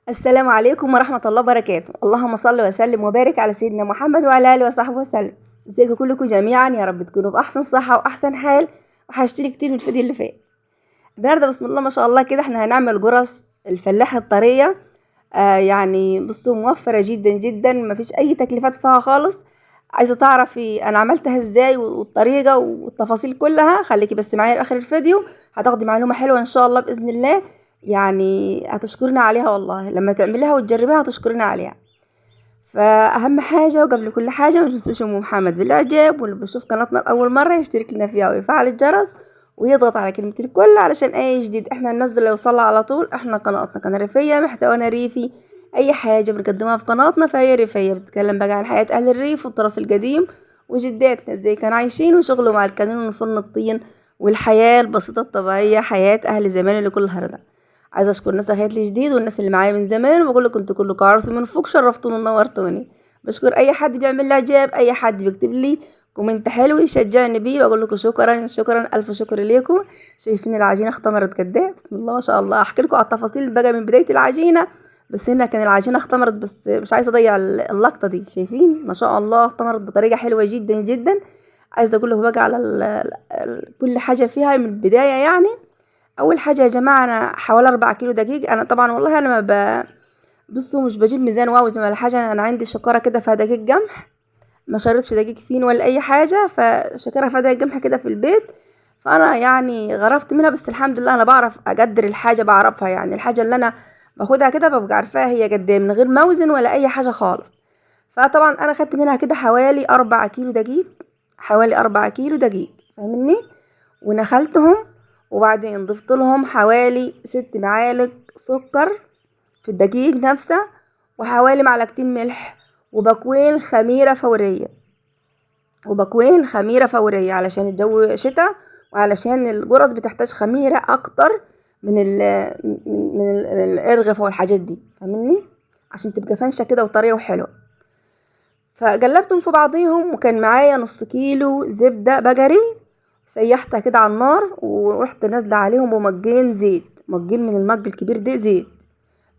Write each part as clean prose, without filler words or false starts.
السلام عليكم ورحمة الله وبركاته. اللهم صل وسلم وبارك على سيدنا محمد وعلى آله وصحبه وسلم. ازيكم كلكم جميعا، يا رب تكونوا بأحسن صحة وأحسن حال. وحشتري كتير من الفيديو اللي فات. النهارده بسم الله ما شاء الله كده احنا هنعمل جرس الفلاح الطرية. يعني بصوا موفرة جدا جدا، مفيش أي تكلفات فيها خالص. عايزة تعرفي أنا عملتها ازاي والطريقة والتفاصيل كلها، خليكي بس معايا لآخر الفيديو، هتاخدي معلومة حلوة إن شاء الله بإذن الله. يعني هتشكرنا عليها والله، لما تعمليها وتجربيها هتشكرنا عليها. فأهم حاجة وقبل كل حاجة ما تنسوش أم محمد بالإعجاب، واللي بيشوف قناتنا لأول مرة يشترك لنا فيها ويفعل الجرس ويضغط على كلمة الكل علشان أي جديد احنا ننزل يوصلها على طول. احنا قناتنا قناة ريفية، محتوانا ريفي. أي حاجة بنقدمها في قناتنا فهي ريفية، بتتكلم بقى عن حياة أهل الريف والتراث القديم وجداتنا ازاي كانوا عايشين وشغلوا مع الكانون وفرن الطين والحياة البسيطة الطبيعية، حياة أهل زمان اللي كلها رضا. عايزه اشكر الناس اللي لي جديد والناس اللي معايا من زمان، وبقول لكم انتوا كلكم عرس من فوق، شرفتوني ونورتوني. بشكر اي حد بيعمل لي اعجاب، اي حد بيكتب لي كومنت حلو يشجعني بيه، بقول لكم شكرا شكرا الف شكر ليكم. شايفين العجينه اختمرت قد ايه؟ بسم الله ما شاء الله. احكي لكم على التفاصيل بقى من بدايه العجينه، بس هنا كان العجينه اختمرت، بس مش عايزه اضيع اللقطه دي. شايفين ما شاء الله اختمرت بطريقه حلوه جدا جدا. عايزه اقول لكم بقى على كل حاجه فيها من البدايه يعني. اول حاجه يا جماعه انا حوالي 4 كيلو دقيق. انا طبعا والله انا ما بصوا مش بجيب ميزان واوزن ولا حاجه، انا عندي شكاره كده فيها دقيق قمح، ما شريتش دقيق فين ولا اي حاجه، فشكاره فيها دقيق قمح كده في البيت. فانا يعني غرفت منها، بس الحمد لله انا بعرف اقدر الحاجه، بعرفها يعني الحاجه اللي انا باخدها كده ببقى عارفاها هي قد ايه من غير موزن ولا اي حاجه خالص. فطبعا انا خدت منها كده حوالي 4 كيلو دقيق، حوالي 4 كيلو دقيق، فاهمني؟ ونخلتهم، وبعدين ضفت لهم حوالي 6 معالق سكر في الدقيق نفسه، وحوالي معلقتين ملح، وبكوين خميرة فورية، وبكوين خميرة فورية علشان الجو شتاء، وعلشان الجرز بتحتاج خميرة اكتر من الارغف والحاجات دي، فاهمني؟ عشان تبقى فنشة كده وطرية وحلوة. فقلبتهم في بعضيهم، وكان معايا نص كيلو زبدة بقري سيحتها كده على النار، ورحت نازله عليهم بمجين زيت، مجين من المج الكبير ده زيت،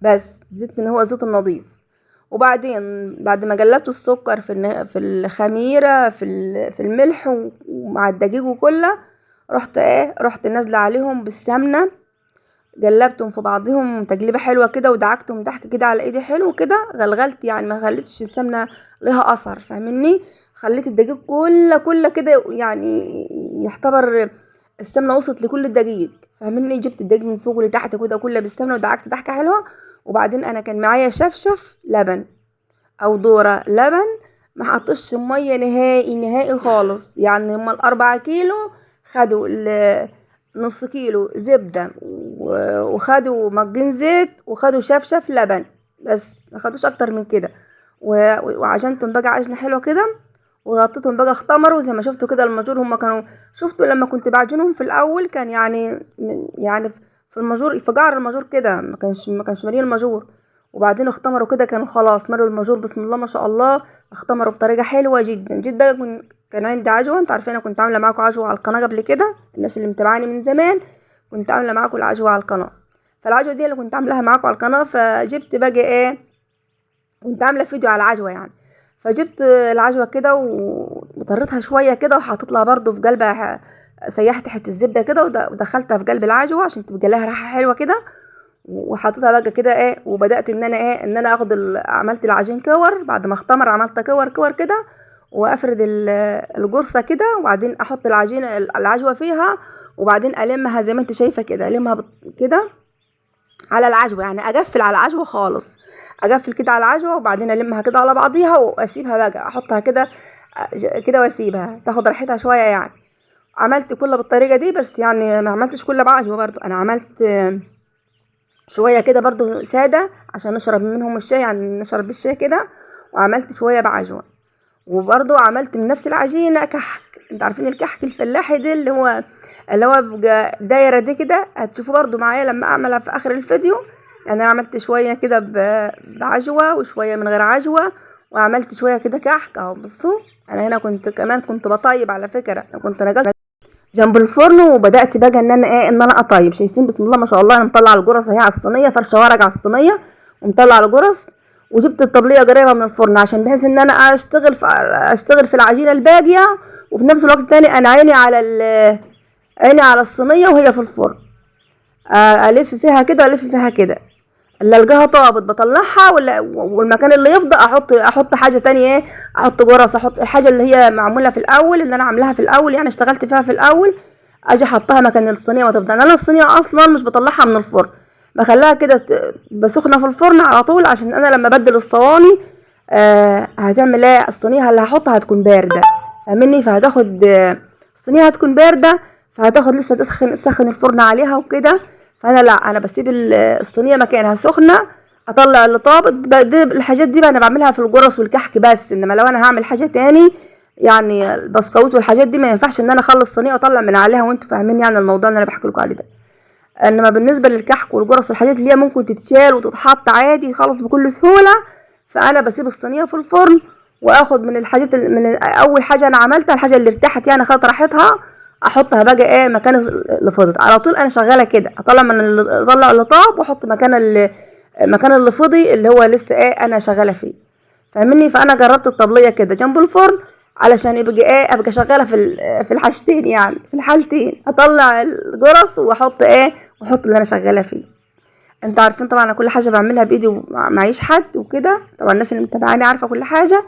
بس زيت من هو الزيت النظيف. وبعدين بعد ما قلبت السكر في الخميره في الملح ومع الدقيق وكله، رحت نازله عليهم بالسمنه، قلبتهم في بعضهم تقليبه حلوه كده، ودعكتهم ضحك كده على ايدي حلو كده، غلغلت يعني ما خليتش السمنه ليها اثر، فاهمني؟ خليت الدقيق كله كده يعني يعتبر السمنه وصلت لكل الدقيق، فاهمني؟ جبت الدقيق من فوق لتحت كده كله بالسمنه، ودعكت ضحكه حلوه. وبعدين انا كان معايا شفشف لبن او دوره لبن، ما حطش ميه نهائي نهائي خالص. يعني هما ال4 كيلو خدوا نص كيلو زبدة، وخدوا مجين زيت، وخدوا شفشف لبن، بس ما خدوش اكتر من كده. وعجنتهم بقى عجنة حلوة كده، وغطيتهم بقى اختمروا زي ما شفتوا كده المجور. هما كانوا، شفتوا لما كنت بعجنهم في الاول كان يعني في المجور، في قعر المجور كده، ما كانش مليان المجور. وبعدين اختمروا كده، كانوا خلاص ملوا المجور، بسم الله ما شاء الله. اختمروا بطريقه حلوه جدا جدا. كان عندي عجوه، انتوا عارفين انا كنت عامله معاكم عجوه على القناه قبل كده، الناس اللي متابعاني من زمان كنت عامله معاكم العجوه على القناه. فالعجوه دي اللي كنت عاملاها معاكم على القناه، فجبت بقى ايه، كنت عامله فيديو على العجوه يعني. فجبت العجوه كده وطريتها شويه كده، وحطيت لها برده في قلبها، سيحت حته الزبده كده ودخلتها في قلب العجوه عشان تبقى لها ريحه حلوه كده. وحطيتها بقى كده ايه، وبدات ان انا اخد عملت العجين كور، بعد ما اختمر عملت كور كور كده، وافرد الجرصه كده، وبعدين احط العجوه فيها، وبعدين المها زي ما انت شايفه كده، المها كده على العجوه، يعني اقفل على العجوه خالص، اقفل كده على العجوه، وبعدين المها كده على بعضيها واسيبها بقى، احطها كده كده واسيبها تاخد راحتها شويه يعني. عملت كله بالطريقه دي، بس يعني ما عملتش كله بعجوه برضو، انا عملت شويه كده برضو ساده عشان نشرب منهم الشاي، يعني نشرب بالشاي كده. وعملت شويه بعجوه، وبرضو عملت من نفس العجينه كحك. انت عارفين الكحك الفلاحي ده اللي هو بيبقى دايره دي كده، هتشوفوا برضو معايا لما اعملها في اخر الفيديو. يعني انا عملت شويه كده بعجوه، وشويه من غير عجوه، وعملت شويه كده كحك اهو. بصوا انا هنا كنت بطيب على فكره، انا كنت نقلت جنب الفرن، وبدات بقى ان انا اطيب. شايفين بسم الله ما شاء الله، انا مطلعه الجرس اهي على الصينيه، فرشه ورق على الصينيه، ومطلع الجرس، وجبت الطبليه قريبه من الفرن عشان بحيث ان انا اشتغل في العجينه الباقيه، وفي نفس الوقت التاني انا عيني على الصينيه وهي في الفرن. الف فيها كده والف فيها كده، اللي القاها طابت بطلعها، والمكان اللي يفضى احط حاجه تانية، ايه، احط جرس، احط الحاجه اللي هي معموله في الاول، اللي انا عاملاها في الاول، يعني اشتغلت فيها في الاول، اجي احطها مكان الصينيه ما تفضى. انا الصينيه اصلا مش بطلعها من الفرن، بخليها كده بسخنه في الفرن على طول، عشان انا لما بدل الصواني هتعمل ايه، الصينيه اللي هحطها هتكون بارده، فاهمني؟ فهتاخد الصينيه هتكون بارده، فهتاخد لسه تسخن الفرن عليها وكده. فانا لا، انا بسيب الصينيه مكانها سخنه، اطلع اللي طابت. الحاجات دي بقى انا بعملها في الجرس والكحك بس، انما لو انا هعمل حاجه تاني يعني البسكوت والحاجات دي ما ينفعش ان انا اخلص صينيه واطلع من عليها، وانتوا فاهمين يعني الموضوع اللي انا بحكي لكم عليه ده. انما بالنسبه للكحك والجرس والحاجات اللي هي ممكن تتشال وتتحط عادي خالص بكل سهوله، فانا بسيب الصينيه في الفرن، واخد من الحاجات من اول حاجه انا عملتها، الحاجه اللي ارتاحت يعني خدت راحتها، احطها بقى ايه مكان اللي فضت على طول. انا شغاله كده، اطلع اللي طاب واحط مكان اللي فضي اللي هو لسه ايه انا شغاله فيه، فاهمني؟ فانا جربت الطبليه كده جنب الفرن علشان ابقى شغاله في الحاجتين، يعني في الحالتين اطلع الجرس واحط اللي انا شغاله فيه. انتوا عارفين طبعا انا كل حاجه بعملها بايدي ومعيش حد وكده، طبعا الناس اللي متابعاني عارفه كل حاجه،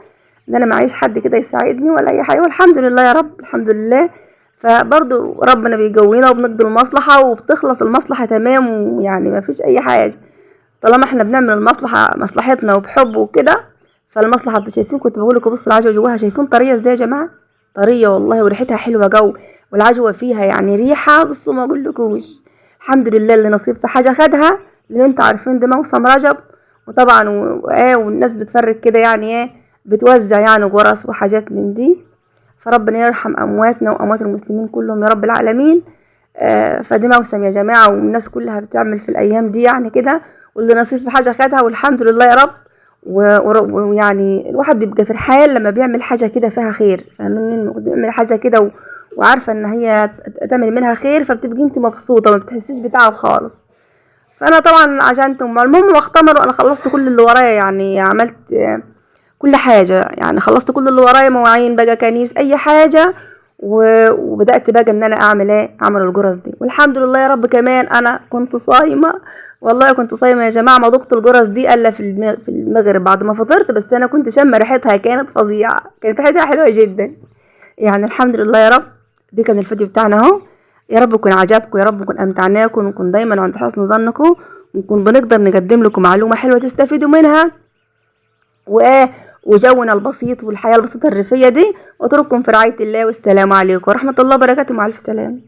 ان انا معيش حد كده يساعدني ولا اي حاجه، والحمد لله يا رب، الحمد لله. فبرضو ربنا بيقوينا وبنقضي المصلحه وبتخلص المصلحه تمام، ويعني ما فيش اي حاجه طالما احنا بنعمل مصلحتنا وبحب وكده. فالمصلحه انتوا شايفين، كنت بقول لكم بصوا العجوه جواها، شايفين طريه ازاي يا جماعه؟ طريه والله، وريحتها حلوه جو، والعجوه فيها يعني ريحه بصوا ما اقولكوش. الحمد لله اللي نصيب في حاجه خدها، لان انتوا عارفين ده موسم رجب، وطبعا والناس بتفرق كده يعني ايه، بتوزع يعني جرس وحاجات من دي. فربنا يرحم امواتنا واموات المسلمين كلهم يا رب العالمين. فدي موسم يا جماعه، والناس كلها بتعمل في الايام دي يعني كده، واللي نصيب في حاجه خدها، والحمد لله يا رب. ويعني الواحد بيبقى فرحان لما بيعمل حاجه كده فيها خير، فاهمين؟ بيعمل حاجه كده وعارفه ان هي تعمل منها خير، فبتبقي انت مبسوطه ما بتحسيش بتعب خالص. فانا طبعا عجنتهم، المهم واختمروا، انا خلصت كل اللي ورايا، يعني عملت كل حاجه، يعني خلصت كل اللي ورايا، مواعين بقى، كنيس، اي حاجه. وبدات بقى ان انا اعمل الجرس دي، والحمد لله يا رب. كمان انا كنت صايمه، والله كنت صايمه يا جماعه، ما ذقت الجرس دي الا في المغرب بعد ما فطرت، بس انا كنت شامه ريحتها، كانت فظيعه، كانت ريحتها حلوه جدا، يعني الحمد لله يا رب. دي كان الفيديو بتاعنا اهو، يا رب يكون عجبكم، يا رب يكون امتعناكم، ونكون دايما عند حسن ظنكم، ونكون بنقدر نقدم لكم معلومه حلوه تستفيدوا منها، وجونا البسيط والحياه البسيطه الريفيه دي. واترككم في رعايه الله، والسلام عليكم ورحمه الله وبركاته، مع الف سلامه.